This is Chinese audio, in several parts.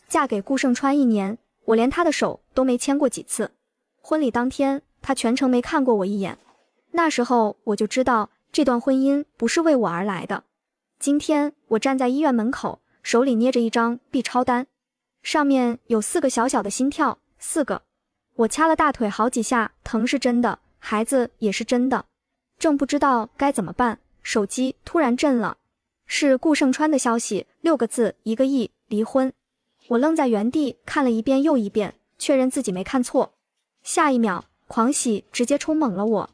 嫁给顾盛川1年，我连他的手都没牵过几次。婚礼当天，他全程没看过我一眼。那时候我就知道这段婚姻不是为我而来的。今天我站在医院门口，手里捏着一张 B 超单，上面有4个小小的心跳，4个。我掐了大腿好几下，疼是真的，孩子也是真的。正不知道该怎么办，手机突然震了，是顾盛川的消息，6个字，1个亿，离婚。我愣在原地看了一遍又一遍，确认自己没看错。下一秒，狂喜直接冲懵了我。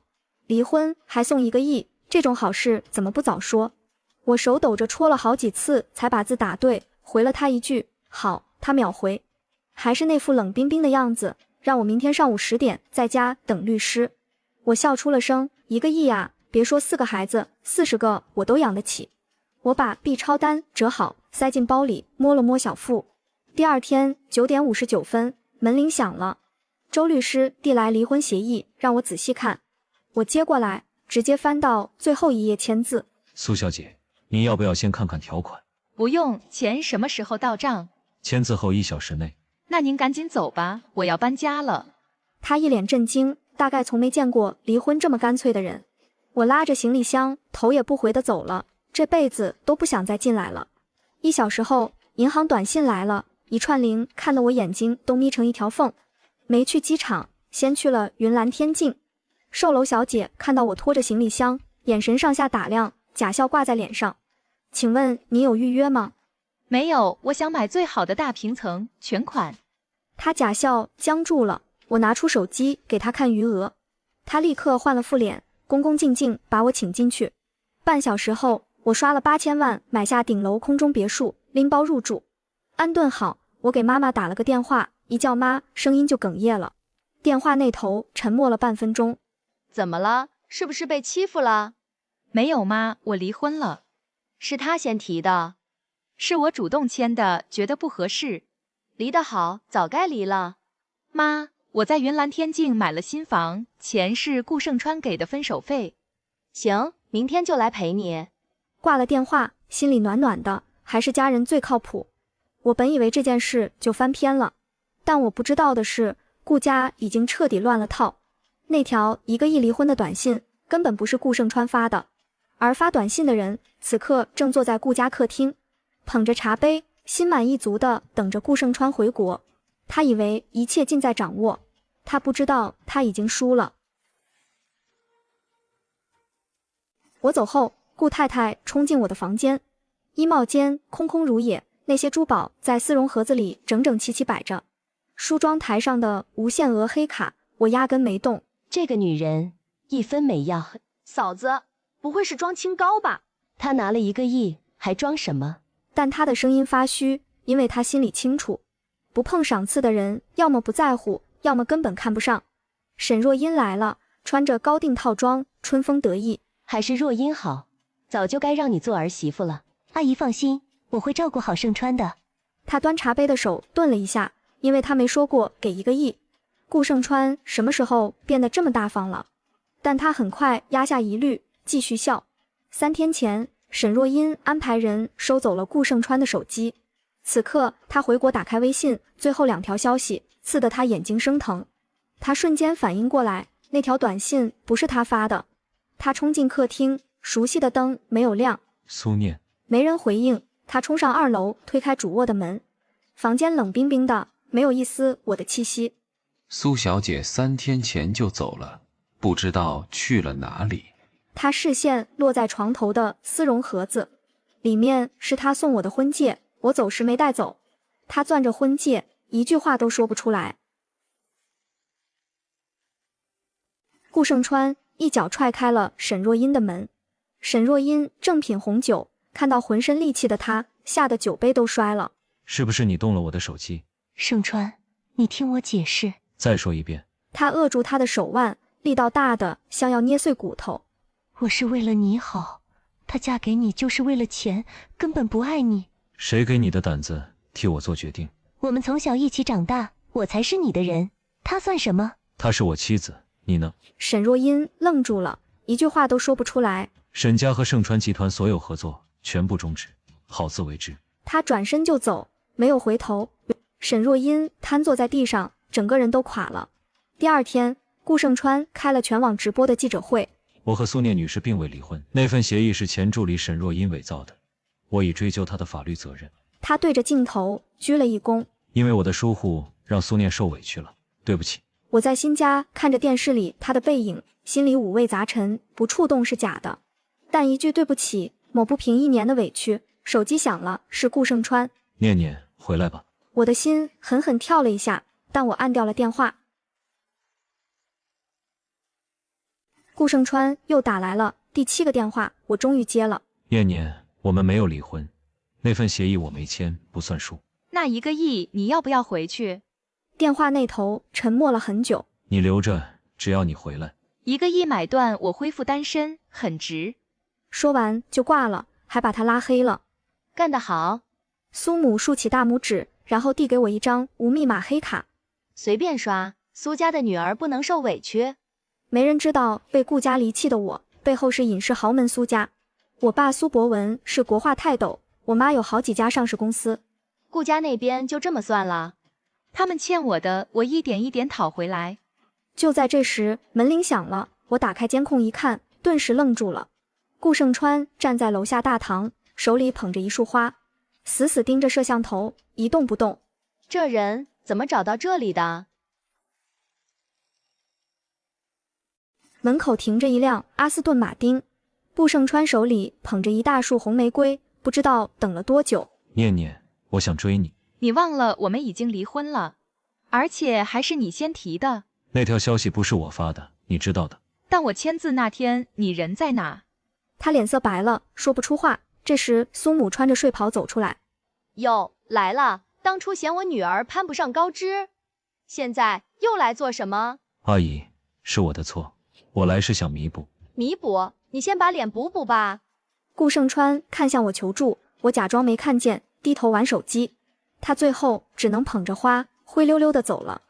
离婚还送1个亿，这种好事怎么不早说？我手抖着戳了好几次才把字打对，回了他一句好，他秒回，还是那副冷冰冰的样子，让我明天上午10点在家等律师。我笑出了声，1个亿啊，别说4个孩子，40个我都养得起。我把 B 超单折好，塞进包里，摸了摸小腹。第二天9点59分，门铃响了，周律师递来离婚协议，让我仔细看。我接过来，直接翻到最后一页签字。苏小姐，您要不要先看看条款？不用，钱什么时候到账？签字后1小时内。那您赶紧走吧，我要搬家了。他一脸震惊，大概从没见过离婚这么干脆的人。我拉着行李箱，头也不回地走了，这辈子都不想再进来了。1小时后，银行短信来了，一串铃看得我眼睛都眯成一条缝。没去机场，先去了云岚天境。售楼小姐看到我拖着行李箱，眼神上下打量，假笑挂在脸上。请问你有预约吗？没有，我想买最好的大平层，全款。她假笑僵住了，我拿出手机给她看余额，她立刻换了副脸，恭恭敬敬把我请进去。半小时后，我刷了8000万买下顶楼空中别墅，拎包入住。安顿好，我给妈妈打了个电话，一叫妈，声音就哽咽了。电话那头沉默了半分钟。怎么了？是不是被欺负了？没有妈，我离婚了。是他先提的。是我主动签的，觉得不合适。离得好，早该离了。妈，我在云岚天境买了新房，钱是顾盛川给的分手费。行，明天就来陪你。挂了电话，心里暖暖的，还是家人最靠谱。我本以为这件事就翻篇了，但我不知道的是，顾家已经彻底乱了套。那条1个亿离婚的短信根本不是顾盛川发的，而发短信的人此刻正坐在顾家客厅，捧着茶杯，心满意足地等着顾盛川回国。他以为一切尽在掌握，他不知道他已经输了。我走后，顾太太冲进我的房间，衣帽间空空如也，那些珠宝在丝绒盒子里整整齐齐摆着。梳妆台上的无限额黑卡，我压根没动。这个女人1分没要。嫂子，不会是装清高吧？她拿了1个亿，还装什么？但她的声音发虚，因为她心里清楚，不碰赏赐的人，要么不在乎，要么根本看不上。沈若英来了，穿着高定套装，春风得意。还是若英好，早就该让你做儿媳妇了。阿姨放心，我会照顾好盛川的。她端茶杯的手顿了一下，因为她没说过给1个亿。顾盛川什么时候变得这么大方了？但他很快压下疑虑，继续笑。3天前，沈若英安排人收走了顾盛川的手机。此刻，他回国打开微信，最后2条消息刺得他眼睛生疼。他瞬间反应过来，那条短信不是他发的。他冲进客厅，熟悉的灯没有亮。苏念，没人回应。他冲上2楼，推开主卧的门，房间冷冰冰的，没有一丝我的气息。苏小姐3天前就走了，不知道去了哪里。她视线落在床头的丝绒盒子，里面是她送我的婚戒，我走时没带走。她攥着婚戒，一句话都说不出来。顾盛川一脚踹开了沈若英的门，沈若英正品红酒，看到浑身戾气的她，吓得酒杯都摔了。是不是你动了我的手机？盛川，你听我解释。再说一遍。他扼住她的手腕，力道大的像要捏碎骨头。我是为了你好，她嫁给你就是为了钱，根本不爱你。谁给你的胆子替我做决定？我们从小一起长大，我才是你的人，她算什么？她是我妻子，你呢？沈若英愣住了，一句话都说不出来。沈家和盛川集团所有合作全部终止，好自为之。他转身就走，没有回头。沈若英瘫坐在地上，整个人都垮了。第二天，顾盛川开了全网直播的记者会。我和苏念女士并未离婚，那份协议是前助理沈若英伪造的，我已追究她的法律责任。他对着镜头鞠了一躬。因为我的疏忽让苏念受委屈了，对不起。我在新家看着电视里他的背影，心里五味杂陈，不触动是假的，但一句对不起抹不平1年的委屈。手机响了，是顾盛川。念念，回来吧。我的心狠狠跳了一下，但我按掉了电话。顾盛川又打来了，第7个电话，我终于接了。念念，我们没有离婚，那份协议我没签，不算数。那1个亿你要不要回去？电话那头沉默了很久。你留着，只要你回来。1个亿买断我恢复单身，很值。说完就挂了，还把他拉黑了。干得好。苏母竖起大拇指，然后递给我一张无密码黑卡。随便刷，苏家的女儿不能受委屈。没人知道被顾家离弃的我，背后是尹氏豪门苏家。我爸苏博文是国画泰斗，我妈有好几家上市公司。顾家那边就这么算了？他们欠我的，我一点一点讨回来。就在这时，门铃响了，我打开监控一看，顿时愣住了。顾盛川站在楼下大堂，手里捧着一束花，死死盯着摄像头，一动不动。这人怎么找到这里的？门口停着一辆阿斯顿马丁，顾盛川手里捧着一大束红玫瑰，不知道等了多久。念念，我想追你。你忘了我们已经离婚了，而且还是你先提的。那条消息不是我发的，你知道的。但我签字那天你人在哪？他脸色白了，说不出话。这时苏母穿着睡袍走出来。哟，来了，当初嫌我女儿攀不上高枝，现在又来做什么？阿姨，是我的错，我来是想弥补。弥补？你先把脸补补吧。顾盛川看向我求助，我假装没看见，低头玩手机。他最后只能捧着花灰溜溜地走了。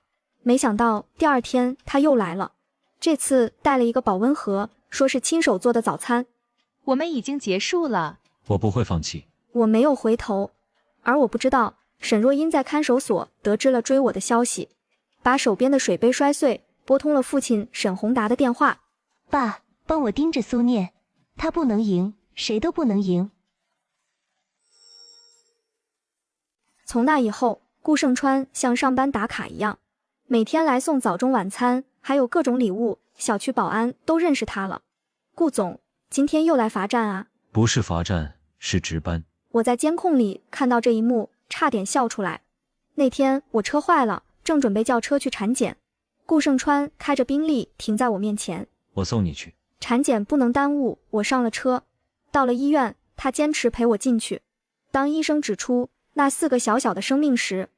没想到第二天他又来了，这次带了一个保温盒，说是亲手做的早餐。我们已经结束了。我不会放弃。我没有回头，而我不知道沈若英在看守所得知了追我的消息，把手边的水杯摔碎，拨通了父亲沈宏达的电话。爸，帮我盯着苏念，他不能赢，谁都不能赢。从那以后，顾盛川像上班打卡一样，每天来送早中晚餐，还有各种礼物，小区保安都认识他了。顾总，今天又来罚站啊？不是罚站，是值班。我在监控里看到这一幕，差点笑出来。那天我车坏了，正准备叫车去产检，顾盛川开着宾利停在我面前。我送你去。产检不能耽误，我上了车。到了医院，他坚持陪我进去。当医生指出那4个小小的生命时，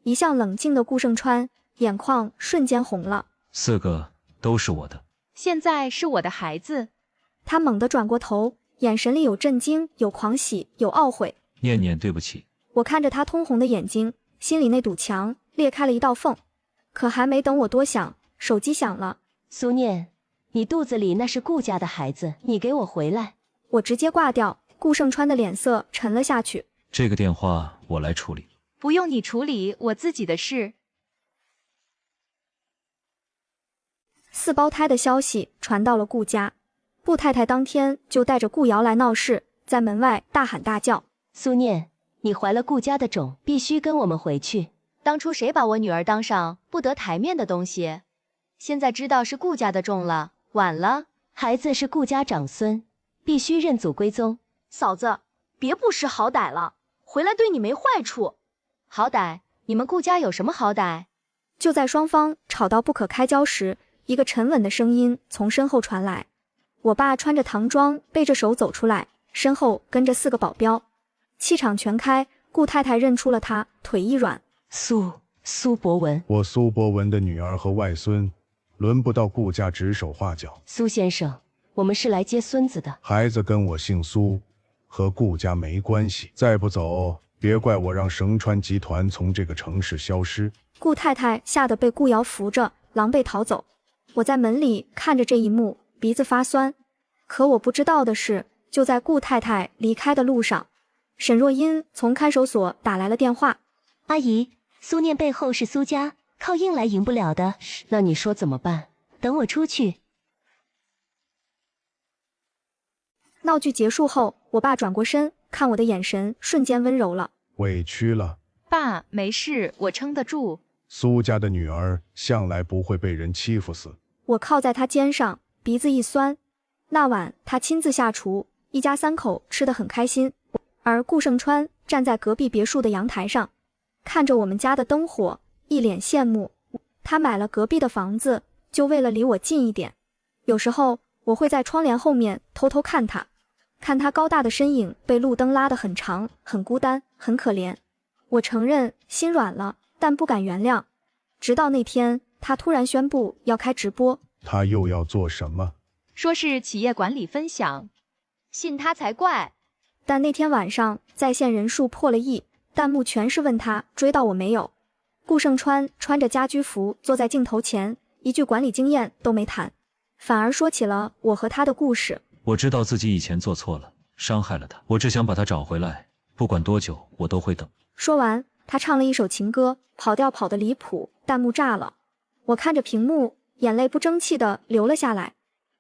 一向冷静的顾盛川眼眶瞬间红了。4个都是我的，现在是我的孩子。他猛地转过头，眼神里有震惊，有狂喜，有懊悔。念念，对不起。我看着他通红的眼睛，心里那堵墙裂开了一道缝。可还没等我多想，手机响了。苏念，你肚子里那是顾家的孩子，你给我回来。我直接挂掉，顾盛川的脸色沉了下去。这个电话我来处理。不用你处理，我自己的事。4胞胎的消息传到了顾家，顾太太当天就带着顾瑶来闹事，在门外大喊大叫。苏念，你怀了顾家的种，必须跟我们回去。当初谁把我女儿当上不得台面的东西？现在知道是顾家的种了，晚了。孩子是顾家长孙，必须认祖归宗。嫂子，别不识好歹了，回来对你没坏处。好歹？你们顾家有什么好歹？就在双方吵到不可开交时，一个沉稳的声音从身后传来。我爸穿着唐装，背着手走出来，身后跟着4个保镖，气场全开。顾太太认出了他，腿一软。苏博文，我苏博文的女儿和外孙，轮不到顾家指手画脚。苏先生，我们是来接孙子的。孩子跟我姓苏，和顾家没关系。再不走，别怪我让盛川集团从这个城市消失。顾太太吓得被顾瑶扶着，狼狈逃走。我在门里看着这一幕，鼻子发酸。可我不知道的是，就在顾太太离开的路上，沈若英从看守所打来了电话。阿姨，苏念背后是苏家，靠硬来赢不了的。那你说怎么办？等我出去。闹剧结束后，我爸转过身，看我的眼神瞬间温柔了。委屈了，爸，没事，我撑得住。苏家的女儿向来不会被人欺负死。我靠在他肩上，鼻子一酸。那晚他亲自下厨，一家3口吃得很开心。而顾胜川站在隔壁别墅的阳台上，看着我们家的灯火，一脸羡慕。他买了隔壁的房子，就为了离我近一点。有时候我会在窗帘后面偷偷看他，看他高大的身影被路灯拉得很长，很孤单，很可怜。我承认心软了，但不敢原谅。直到那天，他突然宣布要开直播。他又要做什么？说是企业管理分享，信他才怪。但那天晚上在线人数破了亿，弹幕全是问他追到我没有。顾胜川穿着家居服坐在镜头前，一句管理经验都没谈，反而说起了我和他的故事。我知道自己以前做错了，伤害了他，我只想把他找回来，不管多久我都会等。说完，他唱了一首情歌，跑调跑得离谱，弹幕炸了。我看着屏幕，眼泪不争气的流了下来。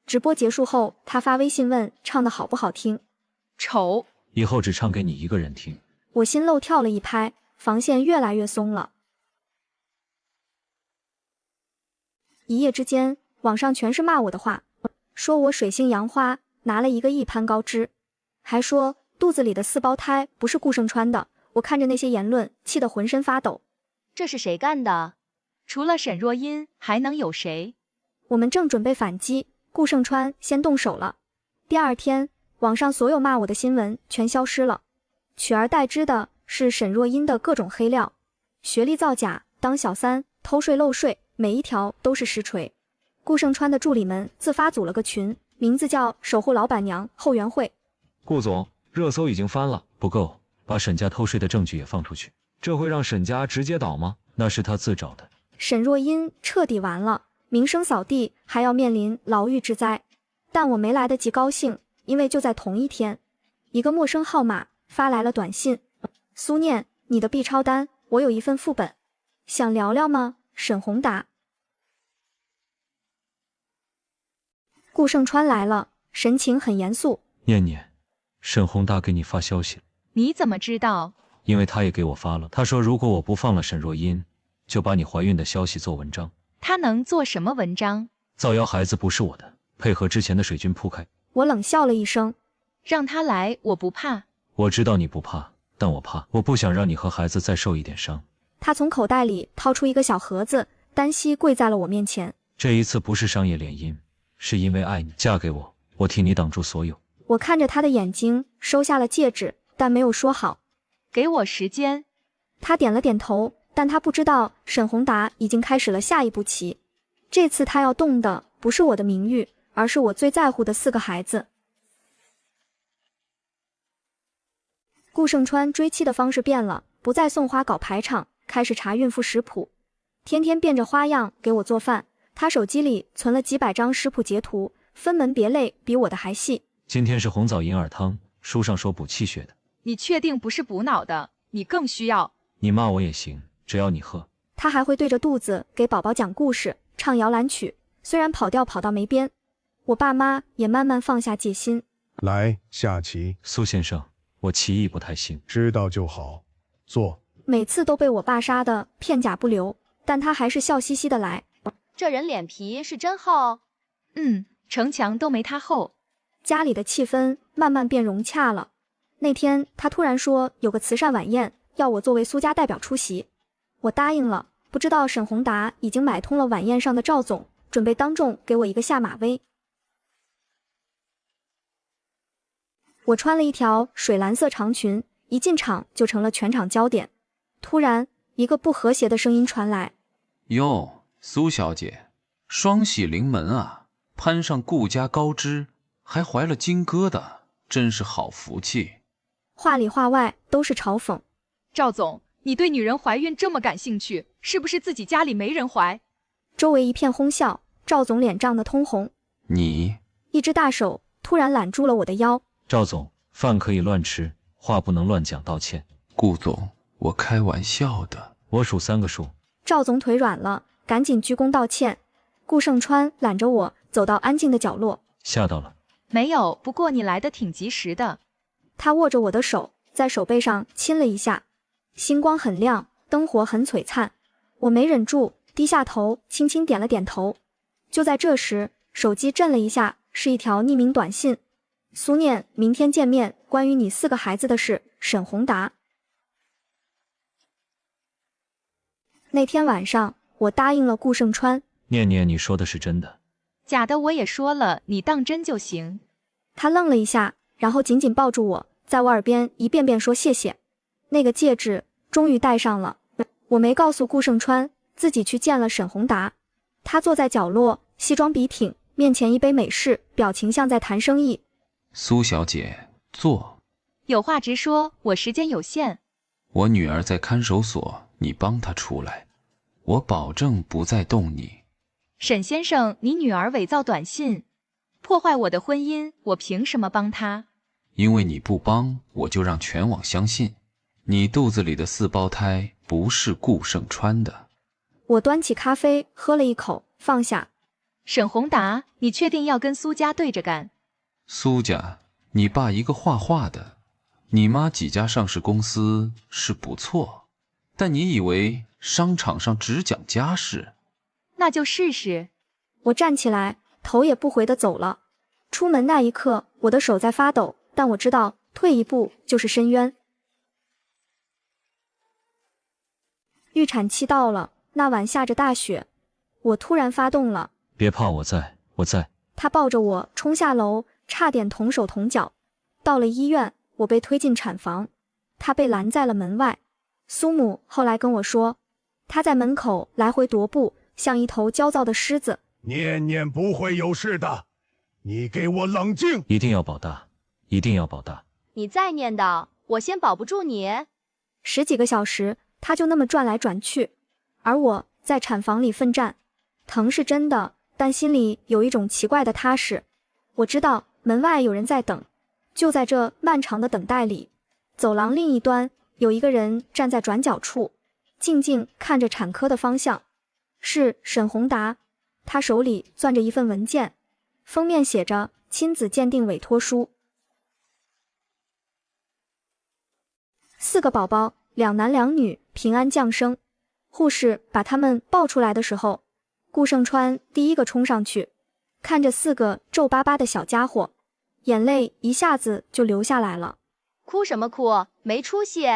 直播结束后，他发微信问唱的好不好听。丑，以后只唱给你一个人听。我心漏跳了一拍，防线越来越松了。一夜之间，网上全是骂我的话，说我水性杨花，拿了1个亿攀高枝，还说肚子里的4胞胎不是顾胜川的。我看着那些言论，气得浑身发抖。这是谁干的？除了沈若英，还能有谁？我们正准备反击，顾胜川先动手了。第二天，网上所有骂我的新闻全消失了，取而代之的是沈若英的各种黑料，学历造假、当小三、偷税漏税，每一条都是实锤。顾胜川的助理们自发组了个群，名字叫守护老板娘后援会。顾总，热搜已经翻了，不够，把沈家偷税的证据也放出去，这会让沈家直接倒吗？那是他自找的。沈若英彻底完了，名声扫地，还要面临牢狱之灾。但我没来得及高兴，因为就在同一天，一个陌生号码发来了短信：苏念，你的 B 超单，我有一份副本，想聊聊吗？沈宏达。顾胜川来了，神情很严肃。念念，沈宏达给你发消息了。你怎么知道？因为他也给我发了，他说如果我不放了沈若英，就把你怀孕的消息做文章。他能做什么文章？造谣孩子不是我的，配合之前的水军铺开。我冷笑了一声，让他来，我不怕。我知道你不怕，但我怕，我不想让你和孩子再受一点伤。他从口袋里掏出一个小盒子，单膝跪在了我面前。这一次不是商业联姻，是因为爱你，嫁给我，我替你挡住所有。我看着他的眼睛，收下了戒指，但没有说好。给我时间。他点了点头，但他不知道沈宏达已经开始了下一步棋。这次他要动的不是我的名誉，而是我最在乎的4个孩子。顾胜川追妻的方式变了，不再送花搞排场，开始查孕妇食谱，天天变着花样给我做饭。他手机里存了几百张食谱截图，分门别类，比我的还细。今天是红枣银耳汤，书上说补气血的。你确定不是补脑的？你更需要。你骂我也行，只要你喝。他还会对着肚子给宝宝讲故事，唱摇篮曲，虽然跑调跑到没边。我爸妈也慢慢放下戒心。来，下棋。苏先生，我棋艺不太行。知道就好，坐。每次都被我爸杀得片甲不留，但他还是笑嘻嘻的来。这人脸皮是真厚。城墙都没他厚。家里的气氛慢慢变融洽了。那天他突然说有个慈善晚宴，要我作为苏家代表出席。我答应了，不知道沈宏达已经买通了晚宴上的赵总，准备当众给我一个下马威。我穿了一条水蓝色长裙，一进场就成了全场焦点。突然，一个不和谐的声音传来：哟，苏小姐，双喜临门啊，攀上顾家高枝，还怀了金疙瘩，真是好福气。话里话外都是嘲讽。赵总，你对女人怀孕这么感兴趣，是不是自己家里没人怀？周围一片哄笑，赵总脸涨得通红。你一只大手突然揽住了我的腰。赵总，饭可以乱吃，话不能乱讲，道歉。顾总，我开玩笑的。我数3个数。赵总腿软了，赶紧鞠躬道歉。顾胜川揽着我走到安静的角落。吓到了？没有，不过你来得挺及时的。他握着我的手，在手背上亲了一下。星光很亮，灯火很璀璨，我没忍住，低下头，轻轻点了点头。就在这时，手机震了一下，是一条匿名短信：苏念，明天见面，关于你4个孩子的事，沈宏达。那天晚上，我答应了顾胜川。念念，你说的是真的？假的我也说了，你当真就行。他愣了一下，然后紧紧抱住我，在我耳边一遍遍说谢谢。那个戒指终于戴上了。我没告诉顾胜川，自己去见了沈宏达。他坐在角落，西装笔挺，面前一杯美式，表情像在谈生意。苏小姐，坐。有话直说，我时间有限。我女儿在看守所，你帮她出来，我保证不再动你。沈先生，你女儿伪造短信，破坏我的婚姻，我凭什么帮她？因为你不帮，我就让全网相信，你肚子里的4胞胎不是顾胜川的。我端起咖啡喝了一口，放下。沈宏达，你确定要跟苏家对着干？苏家，你爸一个画画的，你妈几家上市公司是不错，但你以为商场上只讲家事？那就试试。我站起来，头也不回地走了。出门那一刻，我的手在发抖，但我知道退一步就是深渊。预产期到了，那晚下着大雪，我突然发动了。别怕，我在。他抱着我冲下楼，差点同手同脚。到了医院，我被推进产房，他被拦在了门外。苏母后来跟我说，他在门口来回踱步，像一头焦躁的狮子。念念不会有事的，你给我冷静！一定要保大，一定要保大。你再念叨，我先保不住你。10几个小时，他就那么转来转去，而我在产房里奋战。疼是真的，但心里有一种奇怪的踏实。我知道门外有人在等。就在这漫长的等待里，走廊另一端有一个人站在转角处，静静看着产科的方向。是沈宏达，他手里攥着一份文件，封面写着亲子鉴定委托书。4个宝宝，2男2女，平安降生。护士把他们抱出来的时候，顾胜川第一个冲上去，看着4个皱巴巴的小家伙，眼泪一下子就流下来了。哭什么哭？没出息。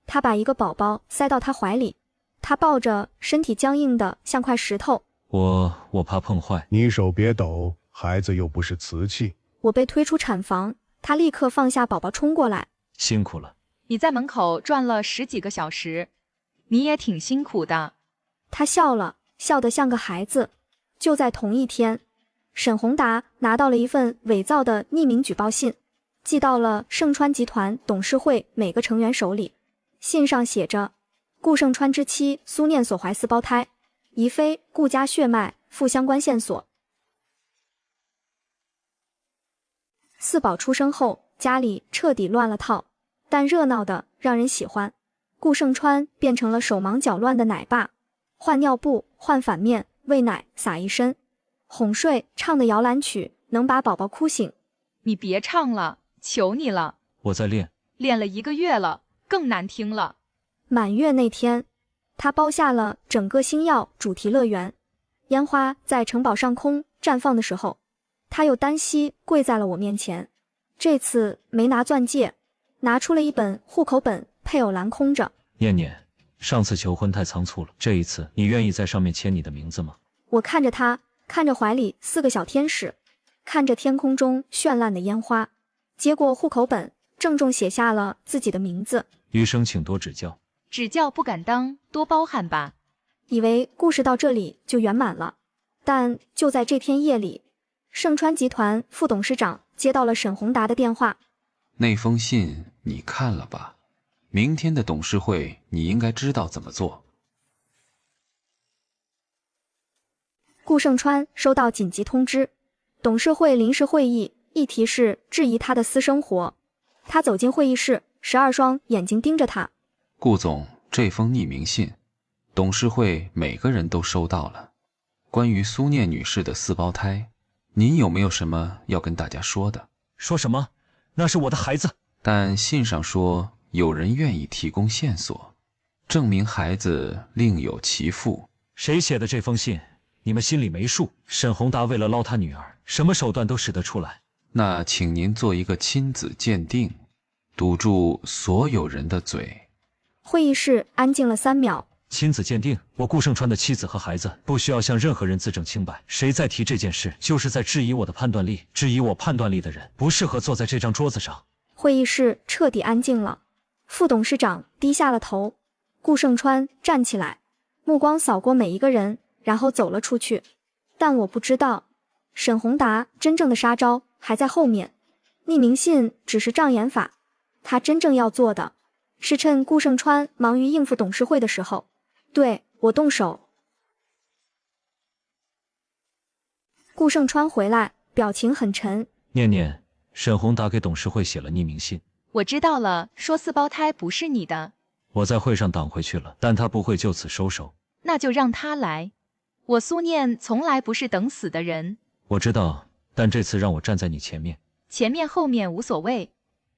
他把一个宝宝塞到他怀里，他抱着，身体僵硬的像块石头。我怕碰坏。你手别抖，孩子又不是瓷器。我被推出产房，他立刻放下宝宝冲过来。辛苦了。你在门口转了10几个小时，你也挺辛苦的。他笑了，笑得像个孩子。就在同一天，沈宏达拿到了一份伪造的匿名举报信，寄到了盛川集团董事会每个成员手里。信上写着，顾盛川之妻苏念所怀4胞胎，疑非顾家血脉，附相关线索。4宝出生后，家里彻底乱了套，但热闹的让人喜欢。顾盛川变成了手忙脚乱的奶爸，换尿布、换反面、喂奶、撒一身，哄睡，唱的摇篮曲能把宝宝哭醒。你别唱了，求你了。我在练。练了1个月了，更难听了。满月那天，他包下了整个星耀主题乐园，烟花在城堡上空绽放的时候，他又单膝跪在了我面前。这次没拿钻戒，拿出了一本户口本，配偶栏空着。念念，上次求婚太仓促了，这一次你愿意在上面签你的名字吗？我看着他，看着怀里4个小天使，看着天空中绚烂的烟花，接过户口本，郑重写下了自己的名字。余生请多指教。指教不敢当，多包涵吧。以为故事到这里就圆满了，但就在这天夜里，盛川集团副董事长接到了沈宏达的电话。那封信你看了吧？明天的董事会你应该知道怎么做。顾盛川收到紧急通知，董事会临时会议，议题是质疑他的私生活。他走进会议室，12双眼睛盯着他。顾总，这封匿名信董事会每个人都收到了。关于苏念女士的4胞胎，您有没有什么要跟大家说的？说什么？那是我的孩子。但信上说有人愿意提供线索，证明孩子另有其父。谁写的这封信？你们心里没数？沈宏达为了捞他女儿，什么手段都使得出来。那请您做一个亲子鉴定，堵住所有人的嘴。会议室安静了3秒。亲子鉴定，我顾胜川的妻子和孩子不需要向任何人自证清白。谁再提这件事，就是在质疑我的判断力。质疑我判断力的人，不适合坐在这张桌子上。会议室彻底安静了。副董事长低下了头。顾胜川站起来，目光扫过每一个人，然后走了出去。但我不知道，沈宏达真正的杀招还在后面。匿名信只是障眼法，他真正要做的是趁顾胜川忙于应付董事会的时候，对我动手。顾胜川回来，表情很沉。念念，沈宏达给董事会写了匿名信。我知道了，说4胞胎不是你的。我在会上挡回去了，但他不会就此收手。那就让他来。我苏念从来不是等死的人。我知道，但这次让我站在你前面。前面后面无所谓，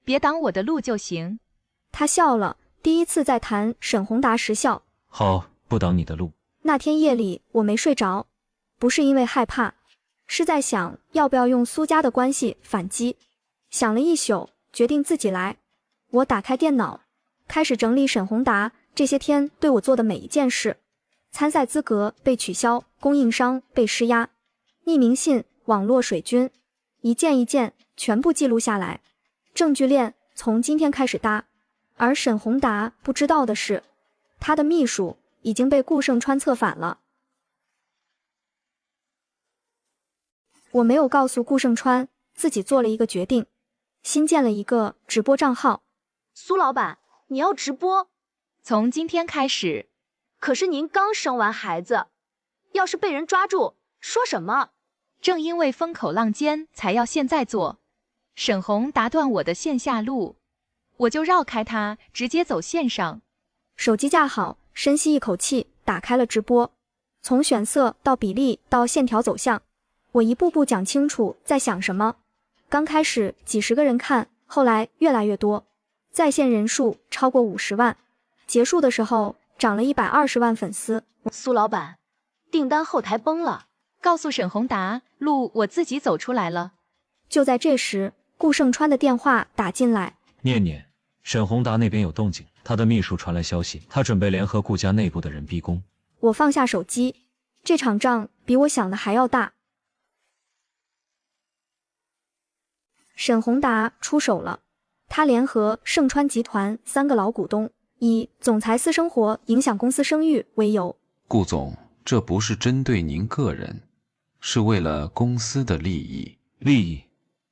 别挡我的路就行。他笑了，第一次在谈沈宏达时笑。好，不挡你的路。那天夜里我没睡着，不是因为害怕，是在想要不要用苏家的关系反击。想了一宿，决定自己来。我打开电脑，开始整理沈宏达这些天对我做的每一件事。参赛资格被取消，供应商被施压，匿名信、网络水军，一件一件全部记录下来。证据链从今天开始搭。而沈宏达不知道的是，他的秘书已经被顾胜川策反了。我没有告诉顾胜川，自己做了一个决定，新建了一个直播账号。苏老板，你要直播？从今天开始。可是您刚生完孩子，要是被人抓住，说什么？正因为风口浪尖，才要现在做。沈宏打断我的线下路，我就绕开他，直接走线上。手机架好，深吸一口气，打开了直播。从选色到比例到线条走向，我一步步讲清楚在想什么。刚开始几十个人看，后来越来越多，在线人数超过50万，结束的时候涨了120万粉丝。苏老板，订单后台崩了。告诉沈宏达，路我自己走出来了。就在这时，顾胜川的电话打进来。念念，沈宏达那边有动静，他的秘书传来消息，他准备联合顾家内部的人逼宫。我放下手机，这场仗比我想的还要大。沈宏达出手了，他联合盛川集团3个老股东，以总裁私生活影响公司声誉为由。顾总，这不是针对您个人，是为了公司的利益。利益？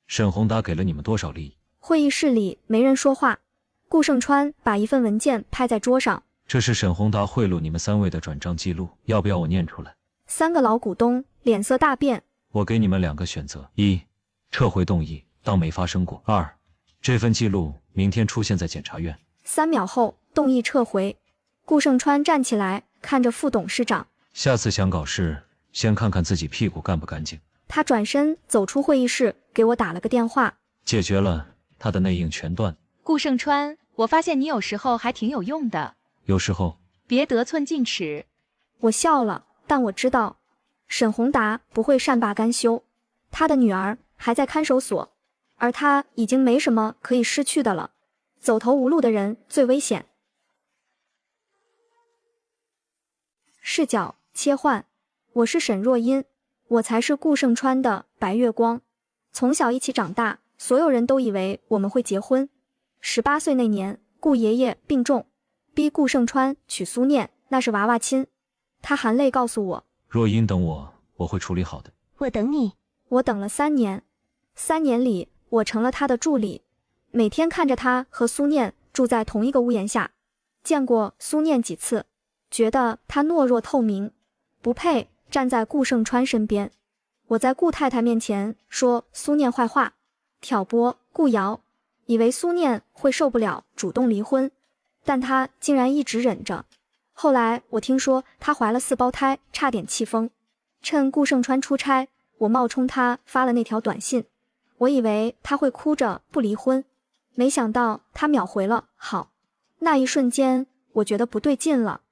沈宏达给了你们多少利益？会议室里没人说话。顾胜川把一份文件拍在桌上。这是沈宏达贿赂你们3位的转账记录，要不要我念出来？3个老股东脸色大变。我给你们2个选择：1. 撤回动议，当没发生过；2. 这份记录明天出现在检察院。3秒后，动议撤回。顾胜川站起来，看着副董事长。下次想搞事，先看看自己屁股干不干净。他转身走出会议室，给我打了个电话。解决了，他的内应全断。顾胜川，我发现你有时候还挺有用的。有时候别得寸进尺。我笑了，但我知道沈宏达不会善罢甘休，他的女儿还在看守所，而他已经没什么可以失去的了。走投无路的人最危险。视角切换，我是沈若英，我才是顾胜川的白月光。从小一起长大，所有人都以为我们会结婚。18岁那年，顾爷爷病重，逼顾胜川娶苏念，那是娃娃亲。他含泪告诉我，若英等我，我会处理好的。我等你。我等了3年，3年里我成了他的助理，每天看着他和苏念住在同一个屋檐下，见过苏念几次，觉得他懦弱透明，不配站在顾胜川身边。我在顾太太面前说苏念坏话，挑拨顾瑶，以为苏念会受不了主动离婚，但他竟然一直忍着。后来我听说她怀了4胞胎，差点气疯。趁顾盛川出差，我冒充他发了那条短信，我以为他会哭着不离婚，没想到他秒回了好。那一瞬间我觉得不对劲了，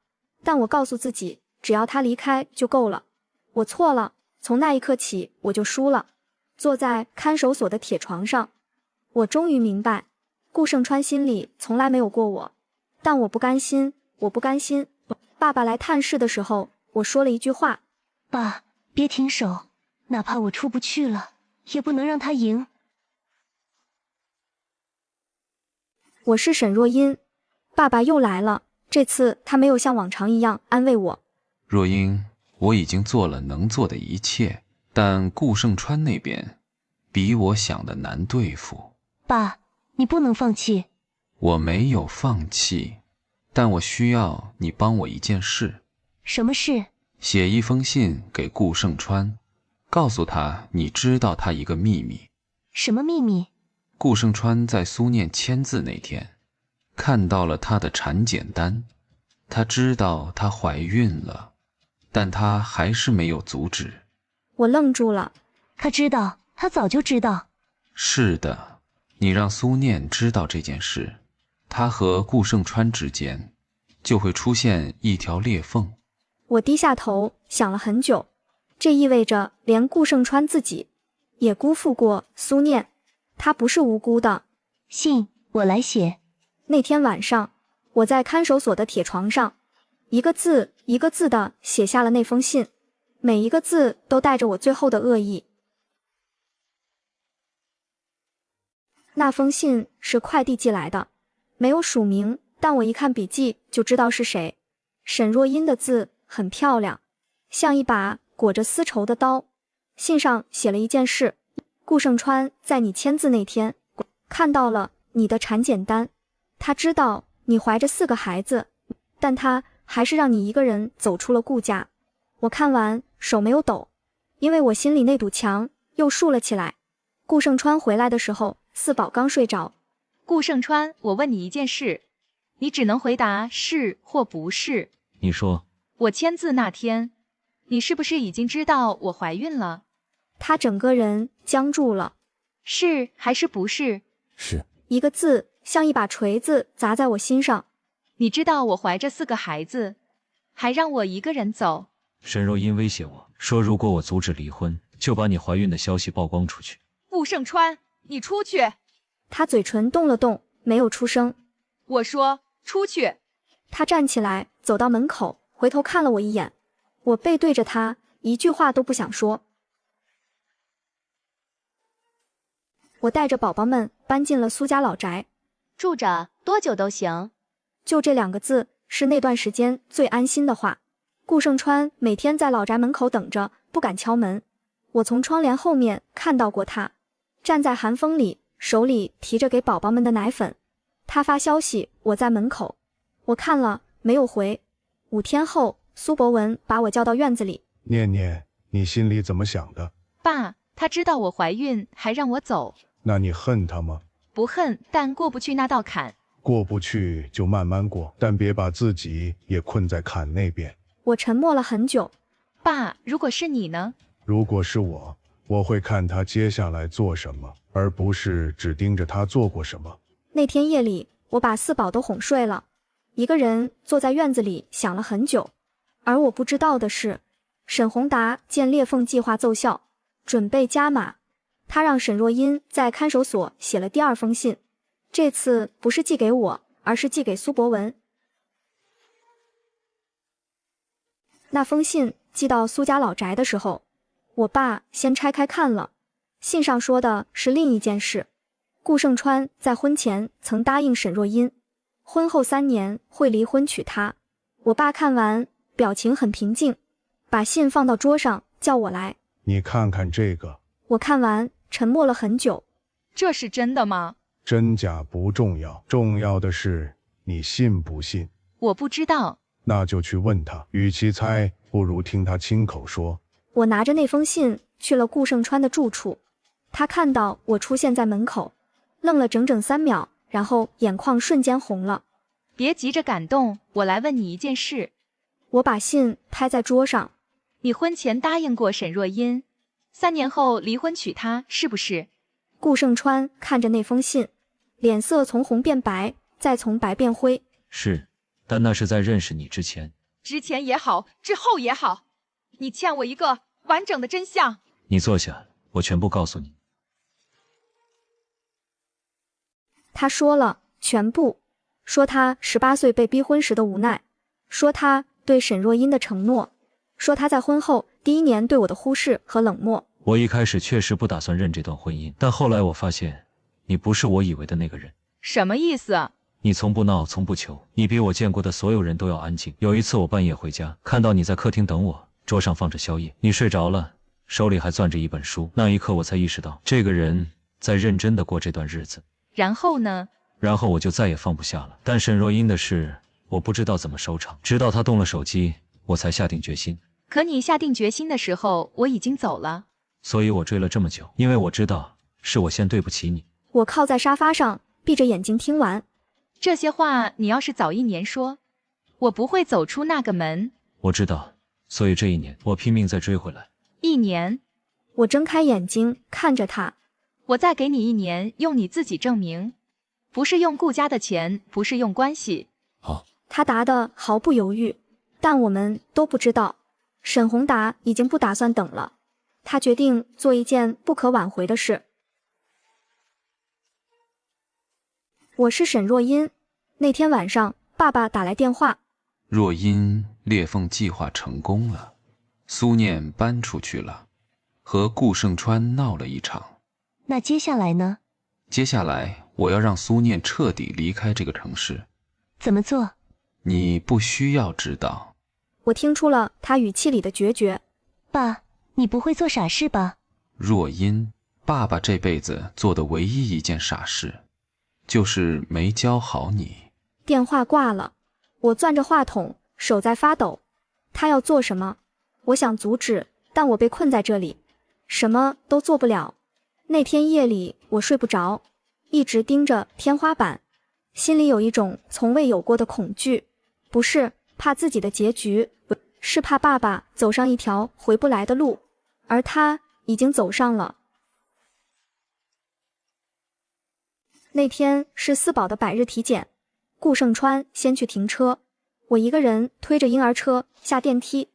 但我告诉自己只要他离开就够了。我错了，从那一刻起我就输了。坐在看守所的铁床上，我终于明白，顾盛川心里从来没有过我，但我不甘心，我不甘心。爸爸来探视的时候，我说了一句话，爸，别停手，哪怕我出不去了，也不能让他赢。我是沈若英，爸爸又来了，这次他没有像往常一样安慰我。若英，我已经做了能做的一切，但顾盛川那边比我想的难对付。爸，你不能放弃。我没有放弃，但我需要你帮我一件事。什么事？写一封信给顾盛川，告诉他你知道他一个秘密。什么秘密？顾盛川在苏念签字那天，看到了她的产检单，他知道她怀孕了，但他还是没有阻止。我愣住了。他知道，他早就知道。是的，你让苏念知道这件事，他和顾盛川之间就会出现一条裂缝。我低下头想了很久，这意味着连顾盛川自己也辜负过苏念，他不是无辜的。信我来写。那天晚上，我在看守所的铁床上，一个字一个字地写下了那封信，每一个字都带着我最后的恶意。那封信是快递寄来的，没有署名，但我一看笔记就知道是谁。沈若英的字很漂亮，像一把裹着丝绸的刀。信上写了一件事：顾盛川在你签字那天看到了你的产检单，他知道你怀着4个孩子，但他还是让你一个人走出了顾家。我看完手没有抖，因为我心里那堵墙又竖了起来。顾盛川回来的时候，4宝刚睡着。顾盛川，我问你一件事，你只能回答是或不是。你说，我签字那天，你是不是已经知道我怀孕了？他整个人僵住了。是还是不是？是。一个字像一把锤子砸在我心上。你知道我怀着4个孩子，还让我一个人走。沈若英威胁我说，如果我阻止离婚，就把你怀孕的消息曝光出去。顾盛川，你出去！他嘴唇动了动，没有出声。我说出去。他站起来，走到门口，回头看了我一眼。我背对着他，一句话都不想说。我带着宝宝们搬进了苏家老宅，住着多久都行。就这2个字是那段时间最安心的话。顾盛川每天在老宅门口等着，不敢敲门。我从窗帘后面看到过他，站在寒风里，手里提着给宝宝们的奶粉。他发消息，我在门口，我看了没有回。5天后，苏博文把我叫到院子里。念念，你心里怎么想的？爸，他知道我怀孕，还让我走。那你恨他吗？不恨，但过不去那道坎。过不去就慢慢过，但别把自己也困在坎那边。我沉默了很久。爸，如果是你呢？如果是我，我会看他接下来做什么，而不是只盯着他做过什么。那天夜里，我把4宝都哄睡了，一个人坐在院子里想了很久。而我不知道的是，沈宏达见裂缝计划奏效，准备加码。他让沈若英在看守所写了第2封信，这次不是寄给我，而是寄给苏博文。那封信寄到苏家老宅的时候，我爸先拆开看了，信上说的是另一件事。顾盛川在婚前曾答应沈若英，婚后3年会离婚娶她。我爸看完，表情很平静，把信放到桌上，叫我来。你看看这个。我看完，沉默了很久。这是真的吗？真假不重要，重要的是你信不信。我不知道。那就去问他，与其猜，不如听他亲口说。我拿着那封信去了顾盛川的住处，他看到我出现在门口，愣了整整3秒，然后眼眶瞬间红了。别急着感动，我来问你一件事，我把信拍在桌上。你婚前答应过沈若英，3年后离婚娶她，是不是？顾盛川看着那封信，脸色从红变白，再从白变灰。是，但那是在认识你之前。之前也好，之后也好，你欠我一个完整的真相。你坐下，我全部告诉你。他说了全部，说他18岁被逼婚时的无奈，说他对沈若英的承诺，说他在婚后第1年对我的忽视和冷漠。我一开始确实不打算认这段婚姻，但后来我发现，你不是我以为的那个人。什么意思？你从不闹，从不求，你比我见过的所有人都要安静。有一次我半夜回家，看到你在客厅等我，桌上放着宵夜，你睡着了，手里还攥着一本书。那一刻我才意识到，这个人在认真的过这段日子。然后呢？然后我就再也放不下了。但沈若英的事，我不知道怎么收场，直到她动了手机，我才下定决心。可你下定决心的时候，我已经走了。所以我追了这么久，因为我知道是我先对不起你。我靠在沙发上，闭着眼睛听完。这些话你要是早1年说，我不会走出那个门。我知道，所以这1年我拼命再追回来。1年？我睁开眼睛看着他。我再给你1年，用你自己证明，不是用顾家的钱，不是用关系。好。他答得毫不犹豫，但我们都不知道，沈宏达已经不打算等了。他决定做一件不可挽回的事。我是沈若英。那天晚上，爸爸打来电话。若英裂缝计划成功了，苏念搬出去了，和顾盛川闹了一场。那接下来呢？接下来我要让苏念彻底离开这个城市。怎么做？你不需要知道。我听出了他语气里的决绝。爸，你不会做傻事吧？若英，爸爸这辈子做的唯一一件傻事，就是没教好你。电话挂了，我攥着话筒，手在发抖。他要做什么？我想阻止，但我被困在这里，什么都做不了。那天夜里我睡不着，一直盯着天花板，心里有一种从未有过的恐惧，不是怕自己的结局，是怕爸爸走上一条回不来的路，而他已经走上了。那天是4宝的百日体检，顾盛川先去停车，我一个人推着婴儿车下电梯。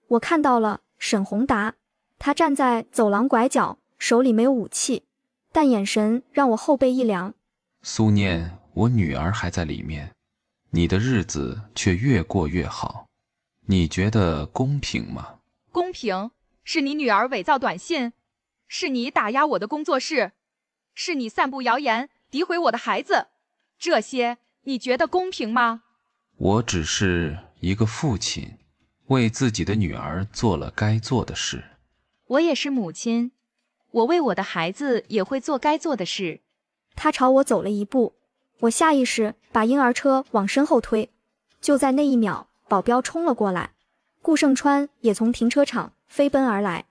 我看到了沈宏达，他站在走廊拐角，手里没有武器，但眼神让我后背一凉。苏念，我女儿还在里面，你的日子却越过越好，你觉得公平吗？公平？是你女儿伪造短信，是你打压我的工作室，是你散布谣言诋毁我的孩子，这些你觉得公平吗？我只是一个父亲，为自己的女儿做了该做的事。我也是母亲，我为我的孩子也会做该做的事。他朝我走了一步，我下意识把婴儿车往身后推。就在那一秒，保镖冲了过来，顾盛川也从停车场飞奔而来，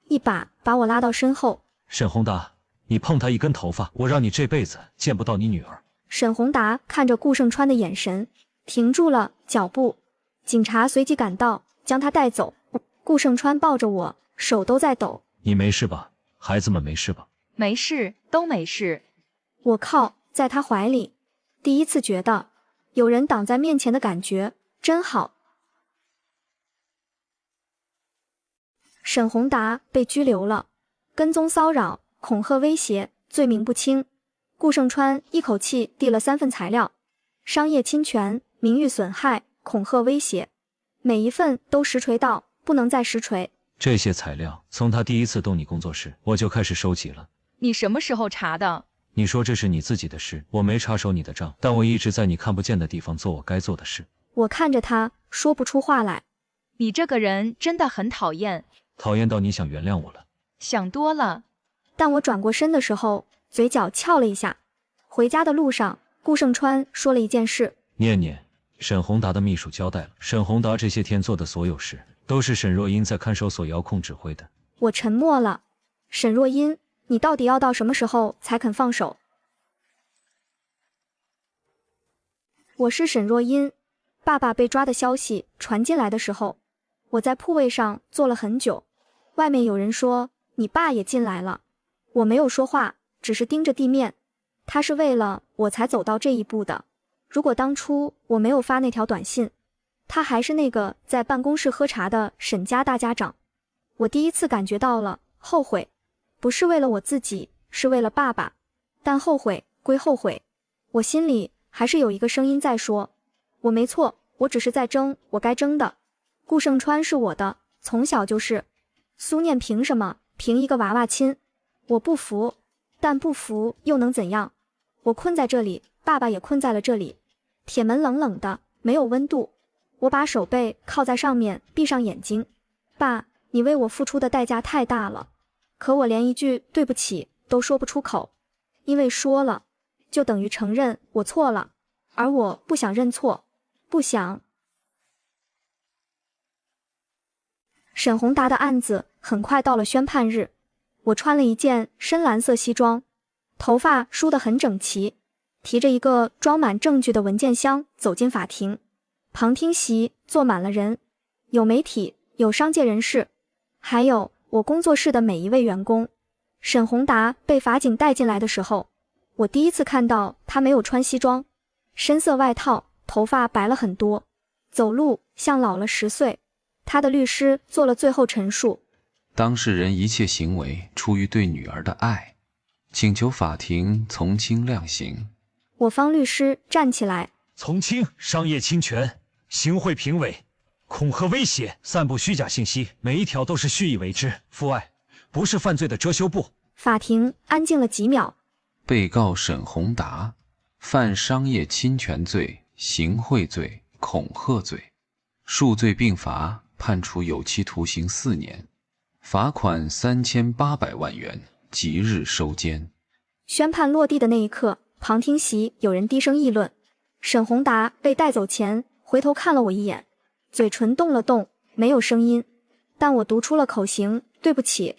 一把把我拉到身后。沈宏达，你碰他1根头发，我让你这辈子见不到你女儿。沈宏达看着顾盛川的眼神，停住了脚步。警察随即赶到，将他带走。顾盛川抱着我，手都在抖。你没事吧？孩子们没事吧？没事，都没事。我靠在他怀里，第一次觉得有人挡在面前的感觉真好。沈宏达被拘留了，跟踪骚扰、恐吓威胁，罪名不轻。顾盛川一口气递了3份材料，商业侵权、名誉损害、恐吓威胁，每一份都实锤到不能再实锤。这些材料从他第一次动你工作室，我就开始收集了。你什么时候查的？你说这是你自己的事，我没插手你的账，但我一直在你看不见的地方做我该做的事。我看着他，说不出话来。你这个人真的很讨厌。讨厌到你想原谅我了？想多了。但我转过身的时候，嘴角翘了一下。回家的路上，顾盛川说了一件事。念念，沈宏达的秘书交代了，沈宏达这些天做的所有事，都是沈若英在看守所遥控指挥的。我沉默了。沈若英，你到底要到什么时候才肯放手？我是沈若英，爸爸被抓的消息传进来的时候，我在铺位上坐了很久。外面有人说你爸也进来了，我没有说话，只是盯着地面。他是为了我才走到这一步的。如果当初我没有发那条短信，他还是那个在办公室喝茶的沈家大家长。我第一次感觉到了后悔，不是为了我自己，是为了爸爸。但后悔归后悔，我心里还是有一个声音在说，我没错，我只是在争我该争的。顾盛川是我的，从小就是。苏念凭什么？凭一个娃娃亲？我不服，但不服又能怎样？我困在这里，爸爸也困在了这里。铁门冷冷的，没有温度。我把手背靠在上面，闭上眼睛。爸，你为我付出的代价太大了，可我连一句对不起都说不出口，因为说了，就等于承认我错了，而我不想认错，不想。沈宏达的案子很快到了宣判日，我穿了一件深蓝色西装，头发梳得很整齐，提着一个装满证据的文件箱走进法庭。旁听席坐满了人，有媒体，有商界人士，还有我工作室的每一位员工。沈宏达被法警带进来的时候，我第一次看到他没有穿西装，深色外套，头发白了很多，走路像老了10岁。他的律师做了最后陈述，当事人一切行为出于对女儿的爱，请求法庭从轻量刑。我方律师站起来，从轻商业侵权、行贿评委、恐吓威胁、散布虚假信息，每一条都是蓄意为之，父爱不是犯罪的遮羞布。法庭安静了几秒。被告沈宏达犯商业侵权罪、行贿罪、恐吓罪，数罪并罚，判处有期徒刑4年，罚款3800万元，即日收监。宣判落地的那一刻，旁听席有人低声议论。沈宏达被带走前回头看了我一眼，嘴唇动了动，没有声音，但我读出了口型，对不起。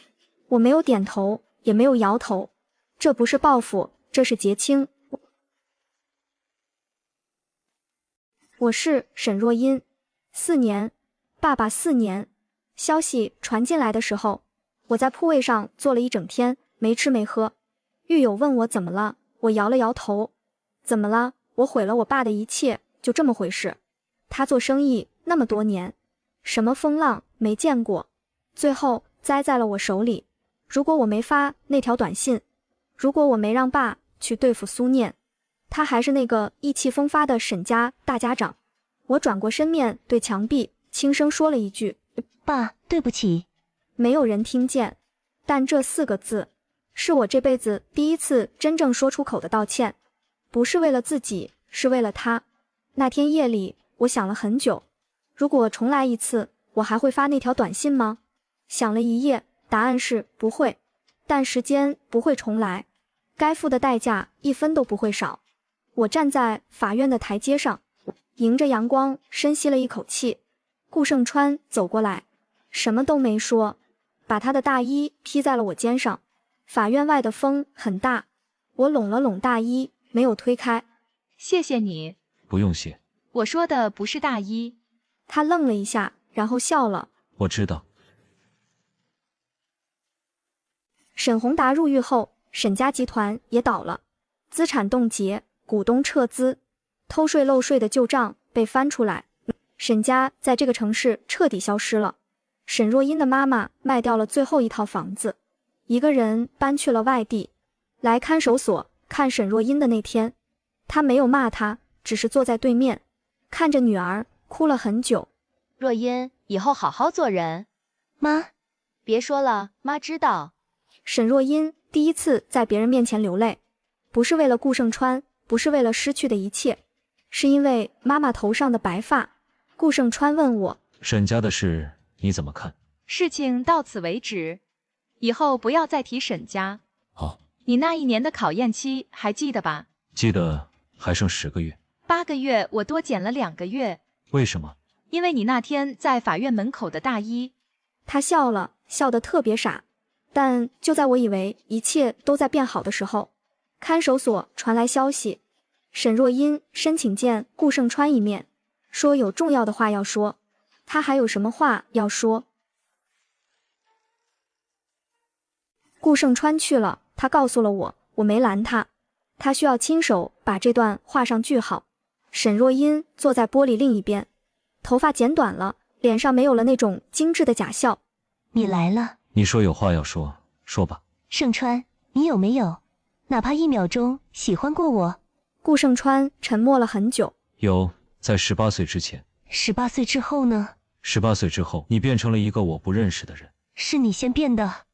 我没有点头，也没有摇头，这不是报复，这是结清。我是沈若英，4年，爸爸4年。消息传进来的时候，我在铺位上坐了一整天，没吃没喝。狱友问我怎么了，我摇了摇头。怎么了？我毁了我爸的一切，就这么回事。他做生意那么多年，什么风浪没见过，最后栽在了我手里。如果我没发那条短信，如果我没让爸去对付苏念，他还是那个意气风发的沈家大家长。我转过身面对墙壁，轻声说了一句：爸，对不起。没有人听见，但这4个字是我这辈子第一次真正说出口的道歉，不是为了自己，是为了他。那天夜里，我想了很久，如果重来一次，我还会发那条短信吗？想了一夜，答案是不会。但时间不会重来，该付的代价1分都不会少。我站在法院的台阶上，迎着阳光深吸了一口气。顾盛川走过来，什么都没说，把他的大衣披在了我肩上。法院外的风很大，我拢了拢大衣，没有推开。谢谢你。不用谢。我说的不是大衣。他愣了一下，然后笑了。我知道。沈宏达入狱后，沈家集团也倒了，资产冻结，股东撤资，偷税漏税的旧账被翻出来，沈家在这个城市彻底消失了。沈若英的妈妈卖掉了最后一套房子，一个人搬去了外地。来看守所看沈若英的那天，他没有骂她，只是坐在对面，看着女儿哭了很久。若英，以后好好做人。妈，别说了，妈知道。沈若英第一次在别人面前流泪，不是为了顾盛川，不是为了失去的一切，是因为妈妈头上的白发。顾盛川问我，沈家的事你怎么看？事情到此为止，以后不要再提沈家。好。你那1年的考验期还记得吧？记得，还剩10个月。8个月，我多减了2个月。为什么？因为你那天在法院门口的大衣。他笑了，笑得特别傻。但就在我以为一切都在变好的时候，看守所传来消息，沈若英申请见顾盛川一面。说有重要的话要说。他还有什么话要说？顾盛川去了，他告诉了我，我没拦他。他需要亲手把这段画上句号。沈若英坐在玻璃另一边，头发剪短了，脸上没有了那种精致的假笑。你来了，你说有话要说，说吧。盛川，你有没有哪怕1秒钟喜欢过我？顾盛川沉默了很久。有，在18岁之前。 18岁之后呢18岁之后，你变成了一个我不认识的人。是你先变的，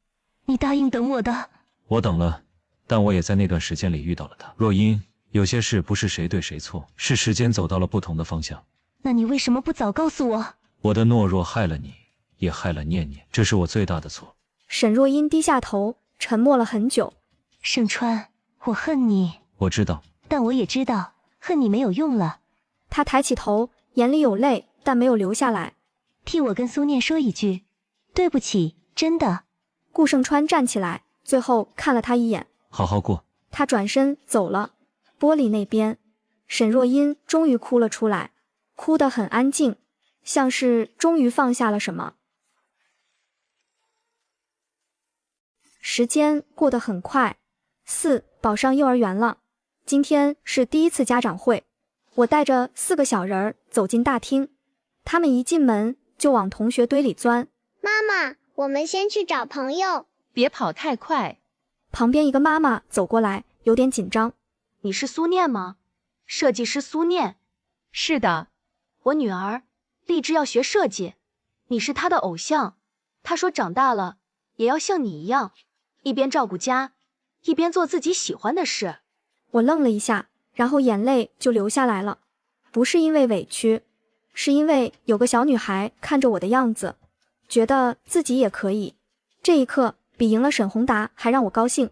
你答应等我的。我等了，但我也在那段时间里遇到了他。若音，有些事不是谁对谁错，是时间走到了不同的方向。那你为什么不早告诉我？我的懦弱害了你，也害了念念，这是我最大的错。沈若英低下头，沉默了很久。盛川，我恨你。我知道，但我也知道，恨你没有用了。他抬起头，眼里有泪，但没有流下来。替我跟苏念说一句，对不起，真的。顾盛川站起来，最后看了他一眼，好好过。他转身走了。玻璃那边，沈若英终于哭了出来，哭得很安静，像是终于放下了什么。时间过得很快，4宝上幼儿园了。今天是第一次家长会，我带着4个小人儿走进大厅，他们一进门就往同学堆里钻。妈妈，我们先去找朋友。别跑太快。旁边一个妈妈走过来，有点紧张。你是苏念吗？设计师苏念。是的，我女儿立志要学设计，你是她的偶像。她说长大了也要像你一样，一边照顾家，一边做自己喜欢的事。我愣了一下，然后眼泪就流下来了。不是因为委屈，是因为有个小女孩看着我的样子，觉得自己也可以。这一刻比赢了沈宏达还让我高兴。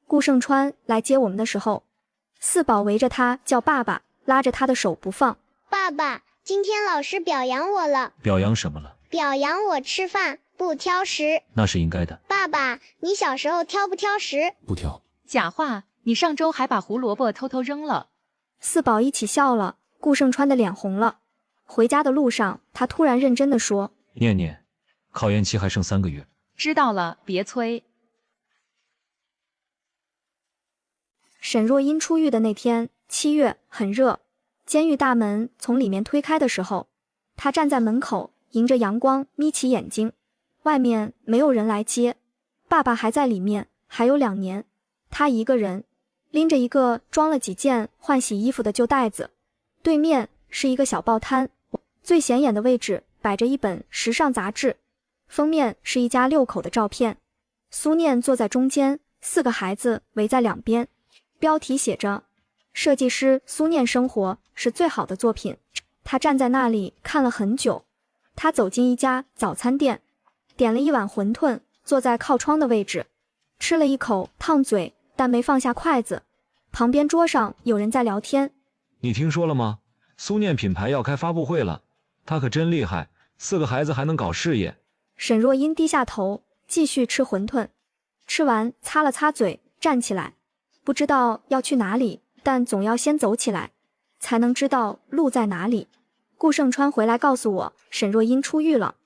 顾盛川来接我们的时候，4宝围着他叫爸爸，拉着他的手不放。爸爸，今天老师表扬我了。表扬什么了？表扬我吃饭不挑食。那是应该的。爸爸，你小时候挑不挑食？不挑。假话，你上周还把胡萝卜偷偷扔了。4宝一起笑了，顾盛川的脸红了。回家的路上，他突然认真地说：念念，考验期还剩3个月。知道了，别催。沈若英出狱的那天，7月，很热。监狱大门从里面推开的时候，他站在门口，迎着阳光眯起眼睛。外面没有人来接，爸爸还在里面，还有2年。他一个人拎着一个装了几件换洗衣服的旧袋子，对面是一个小报摊，最显眼的位置摆着一本时尚杂志，封面是一家6口的照片，苏念坐在中间，4个孩子围在两边。标题写着设计师苏念生活是最好的作品。他站在那里看了很久。他走进一家早餐店，点了一碗馄饨，坐在靠窗的位置，吃了一口烫嘴，但没放下筷子。旁边桌上有人在聊天。你听说了吗？苏念品牌要开发布会了，他可真厉害，4个孩子还能搞事业。沈若英低下头继续吃馄饨，吃完擦了擦嘴，站起来。不知道要去哪里，但总要先走起来，才能知道路在哪里。顾盛川回来告诉我，沈若英出狱了。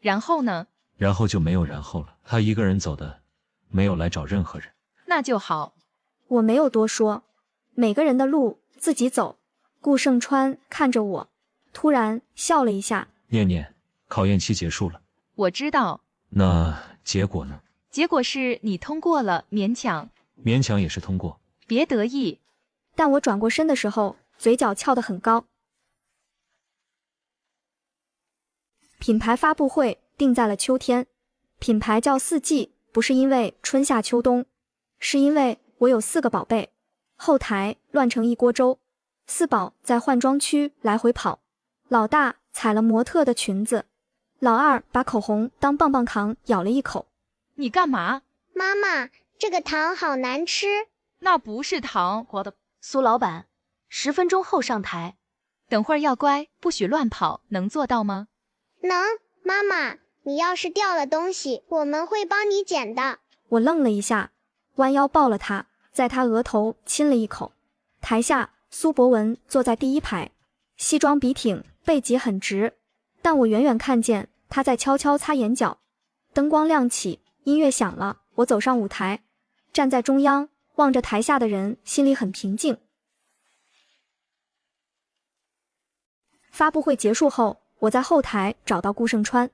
然后呢？然后就没有然后了。他一个人走的，没有来找任何人。那就好。我没有多说，每个人的路自己走。顾盛川看着我，突然笑了一下。念念，考验期结束了。我知道。那结果呢？结果是你通过了，勉强。勉强也是通过。别得意。但我转过身的时候，嘴角翘得很高。品牌发布会定在了秋天，品牌叫4季，不是因为春夏秋冬，是因为我有4个宝贝。后台乱成一锅粥，4宝在换装区来回跑，老大踩了模特的裙子，老二把口红当棒棒糖咬了一口。你干嘛？妈妈，这个糖好难吃。那不是糖，我的。苏老板，10分钟后上台。等会儿要乖，不许乱跑，能做到吗？能，妈妈，你要是掉了东西，我们会帮你捡的。我愣了一下，弯腰抱了他，在他额头亲了一口。台下，苏博文坐在第1排，西装笔挺，背脊很直，但我远远看见他在悄悄擦眼角。灯光亮起，音乐响了，我走上舞台，站在中央，望着台下的人，心里很平静。发布会结束后，我在后台找到顾胜川，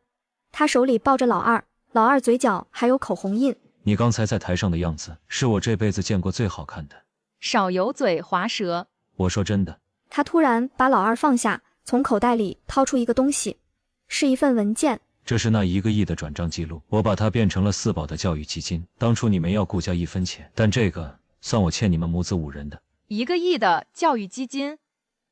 他手里抱着老二，老二嘴角还有口红印。你刚才在台上的样子，是我这辈子见过最好看的。少油嘴滑舌。我说真的。他突然把老二放下，从口袋里掏出一个东西，是一份文件。这是那1个亿的转账记录，我把它变成了4宝的教育基金。当初你们要顾家1分钱，但这个算我欠你们母子5人的。1个亿的教育基金，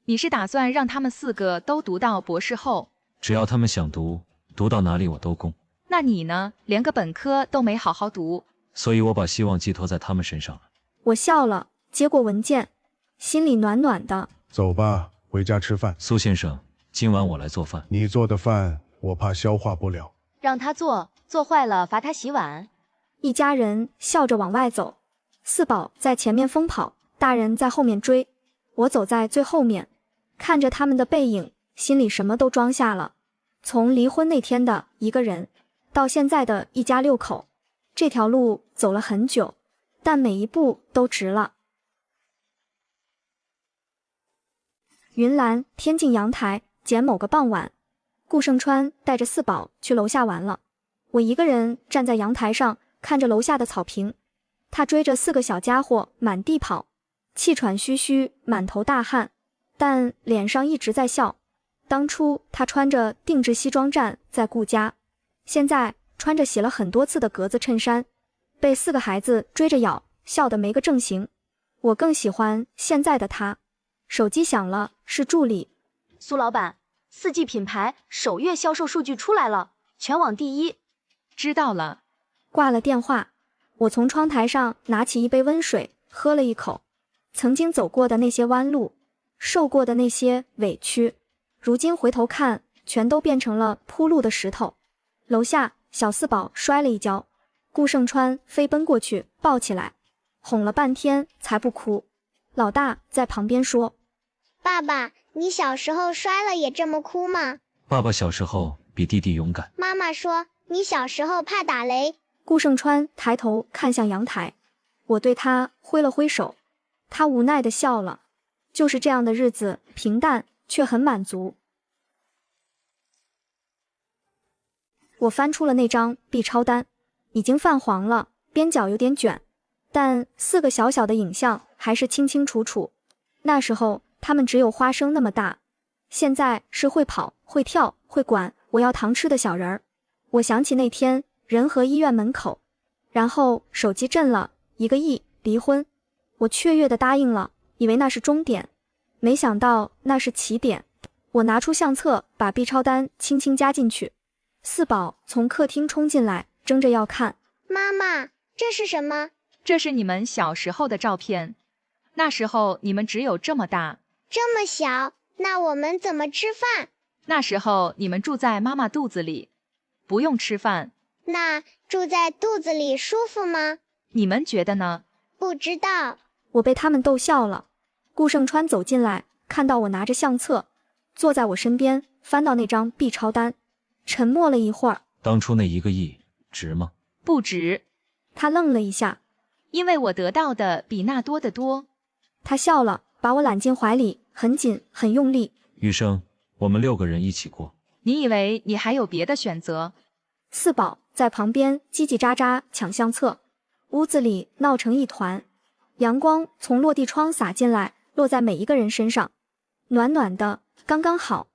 你是打算让他们4个都读到博士后？只要他们想读，读到哪里我都供。那你呢？连个本科都没好好读。所以我把希望寄托在他们身上了。我笑了，接过文件，心里暖暖的。走吧，回家吃饭。苏先生，今晚我来做饭。你做的饭我怕消化不了。让他做，做坏了罚他洗碗。一家人笑着往外走，4宝在前面疯跑，大人在后面追，我走在最后面，看着他们的背影，心里什么都装下了。从离婚那天的1个人，到现在的一家6口，这条路走了很久，但每一步都值了。云岚天境阳台，捡某个傍晚，顾胜川带着4宝去楼下玩了。我一个人站在阳台上，看着楼下的草坪，他追着4个小家伙满地跑，气喘吁吁，满头大汗，但脸上一直在笑。当初他穿着定制西装站在顾家，现在穿着洗了很多次的格子衬衫，被4个孩子追着咬，笑得没个正形。我更喜欢现在的他。手机响了，是助理。苏老板，4季品牌首月销售数据出来了，全网第1。知道了。挂了电话，我从窗台上拿起一杯温水，喝了一口。曾经走过的那些弯路，受过的那些委屈，如今回头看，全都变成了铺路的石头。楼下小4宝摔了一跤，顾胜川飞奔过去抱起来，哄了半天才不哭。老大在旁边说：爸爸，你小时候摔了也这么哭吗？爸爸小时候比弟弟勇敢。妈妈说你小时候怕打雷。顾胜川抬头看向阳台，我对他挥了挥手，他无奈地笑了。就是这样的日子，平淡却很满足。我翻出了那张 B 超单，已经泛黄了，边角有点卷，但4个小小的影像还是清清楚楚。那时候他们只有花生那么大，现在是会跑、会跳、会管我要糖吃的小人儿。我想起那天仁和医院门口，然后手机震了，1个亿离婚。我雀跃地答应了，以为那是终点，没想到那是起点。我拿出相册，把 B 超单轻轻加进去。4宝从客厅冲进来，争着要看。妈妈，这是什么？这是你们小时候的照片，那时候你们只有这么大。这么小，那我们怎么吃饭？那时候你们住在妈妈肚子里，不用吃饭。那住在肚子里舒服吗？你们觉得呢？不知道。我被他们逗笑了。顾胜川走进来，看到我拿着相册，坐在我身边，翻到那张 B 超单，沉默了一会儿。当初那1个亿值吗？不值。他愣了一下，因为我得到的比那多得多。他笑了，把我揽进怀里，很紧很用力。余生我们6个人一起过。你以为你还有别的选择？4宝在旁边叽叽喳喳抢相册，屋子里闹成一团。阳光从落地窗洒进来，落在每一个人身上，暖暖的，刚刚好。